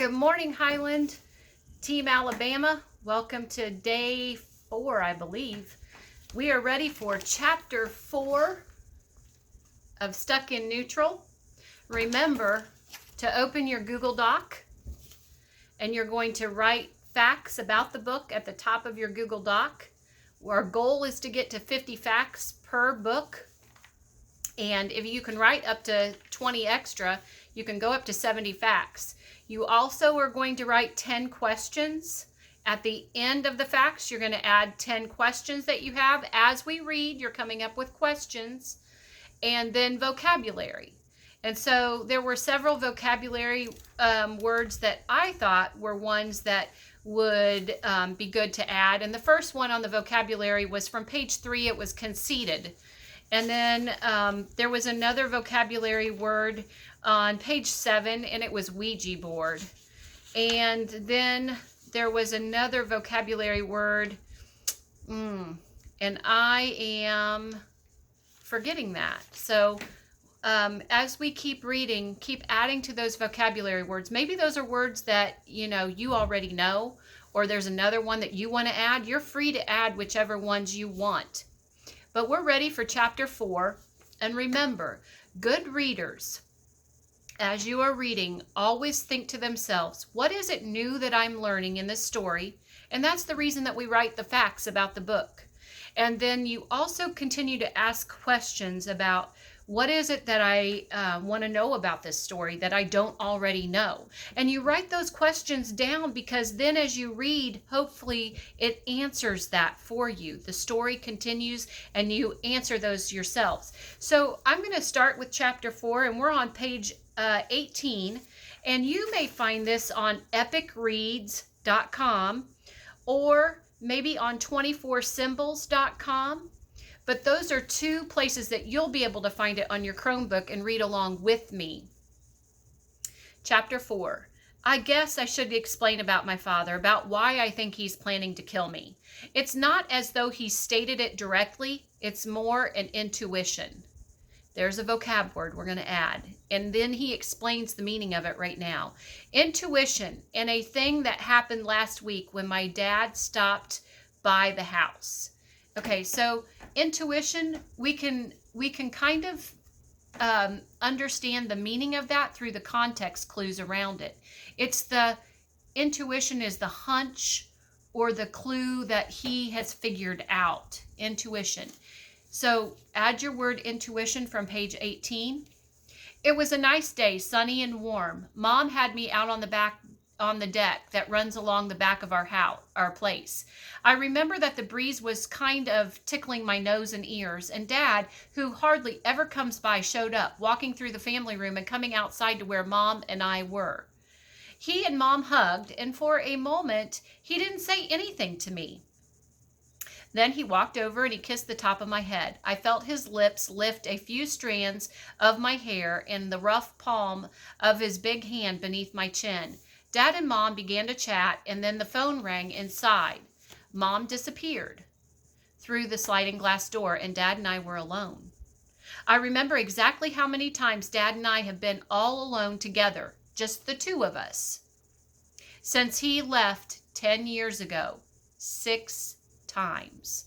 Good morning, Highland, Team Alabama. Welcome to day 4, I believe. We are ready for chapter 4 of Stuck in Neutral. Remember to open your Google Doc, and you're going to write facts about the book at the top of your Google Doc. Our goal is to get to 50 facts per book. And if you can write up to 20 extra, you can go up to 70 facts. You also are going to write 10 questions. At the end of the facts, you're going to add 10 questions that you have. As we read, you're coming up with questions. And then vocabulary. And so there were several vocabulary words that I thought were ones that would be good to add. And the first one on the vocabulary was from page 3. It was conceited. And then there was another vocabulary word on page 7, and it was Ouija board. And then there was another vocabulary word, and I am forgetting that. So as we keep reading, keep adding to those vocabulary words. Maybe those are words that you already know, or there's another one that you want to add. You're free to add whichever ones you want. But we're ready for chapter 4. And remember, good readers, as you are reading, always think to themselves, what is it new that I'm learning in this story? And that's the reason that we write the facts about the book. And then you also continue to ask questions about what is it that I want to know about this story that I don't already know? And you write those questions down, because then as you read, hopefully it answers that for you. The story continues and you answer those yourselves. So I'm going to start with chapter 4, and we're on page 18. And you may find this on epicreads.com or maybe on 24symbols.com. But those are two places that you'll be able to find it on your Chromebook and read along with me. Chapter 4. I guess I should explain about my father, about why I think he's planning to kill me. It's not as though he stated it directly. It's more an intuition. There's a vocab word we're going to add. And then he explains the meaning of it right now. Intuition, and a thing that happened last week when my dad stopped by the house. Okay, so intuition, we can kind of understand the meaning of that through the context clues around it. Intuition is the hunch or the clue that he has figured out. Intuition. So add your word intuition from page 18. It was a nice day, sunny and warm. Mom had me out on the deck that runs along the back of our place. I remember that the breeze was kind of tickling my nose and ears, and Dad, who hardly ever comes by, showed up, walking through the family room and coming outside to where Mom and I were. He and Mom hugged, and for a moment, he didn't say anything to me. Then he walked over and he kissed the top of my head. I felt his lips lift a few strands of my hair in the rough palm of his big hand beneath my chin. Dad and Mom began to chat, and then the phone rang inside. Mom disappeared through the sliding glass door, and Dad and I were alone. I remember exactly how many times Dad and I have been all alone together, just the two of us, since he left 10 years ago. 6 times.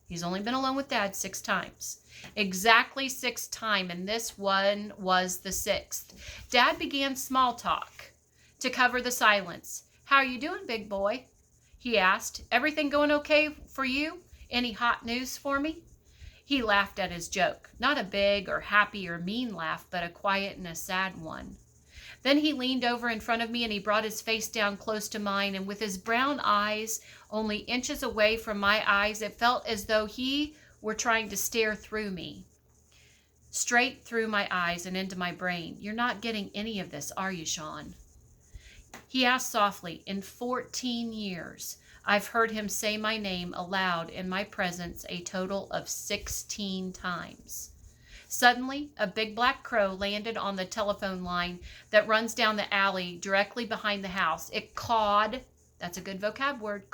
He's only been alone with Dad 6 times. Exactly 6 times, and this one was the 6th. Dad began small talk to cover the silence. How are you doing, big boy? He asked. Everything going okay for you? Any hot news for me? He laughed at his joke. Not a big or happy or mean laugh, but a quiet and a sad one. Then he leaned over in front of me and he brought his face down close to mine, and with his brown eyes only inches away from my eyes, it felt as though he were trying to stare through me, straight through my eyes and into my brain. You're not getting any of this, are you, Sean? He asked softly. In 14 years, I've heard him say my name aloud in my presence a total of 16 times. Suddenly, a big black crow landed on the telephone line that runs down the alley directly behind the house. It cawed. That's a good vocab word.